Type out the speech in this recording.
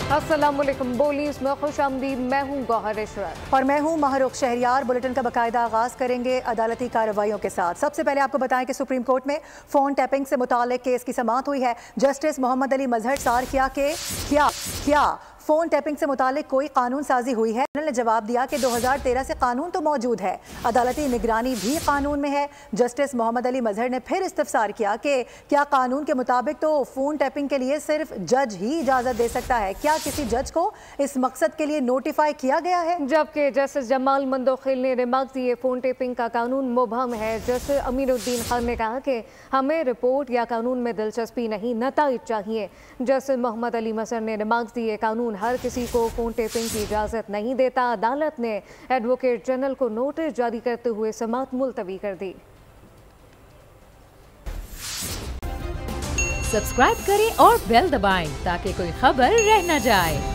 अस्सलामुअलैकुम। बोलीस में खुशामदीद। मैं हूँ गौहर इशरत और मैं हूँ महरुख शहरियार। बुलेटिन का बाकायदा आगाज करेंगे अदालती कार्रवाइयों के साथ। सबसे पहले आपको बताएं कि सुप्रीम कोर्ट में फोन टैपिंग से मुतालिक केस की समाअत हुई है। जस्टिस मोहम्मद अली मजहर सार किया कि क्या फोन टैपिंग से मुतालिक कोई कानून साजी हुई है। पैनल ने जवाब दिया कि 2013 से कानून तो मौजूद है, अदालती निगरानी भी कानून में है। जस्टिस मोहम्मद अली मजहर ने फिर इस्तफसार किया कि क्या कानून के मुताबिक तो फोन टैपिंग के लिए सिर्फ जज ही इजाजत दे सकता है, क्या किसी जज को इस मकसद के लिए नोटिफाई किया गया है। जबकि जस्टिस जमाल मंदोखिल ने रिमार्क दिए फोन टैपिंग का कानून मुबहम है। जस्टिस अमीरुद्दीन खान ने कहा कि हमें रिपोर्ट या कानून में दिलचस्पी नहीं, नताइज चाहिए। जस्टिस मोहम्मद अली मजहर ने रिमार्क दिए कानून हर किसी को फोन टेपिंग की इजाजत नहीं देता। अदालत ने एडवोकेट जनरल को नोटिस जारी करते हुए समाअत मुलतवी कर दी। सब्सक्राइब करें और बेल दबाएं ताकि कोई खबर रह न जाए।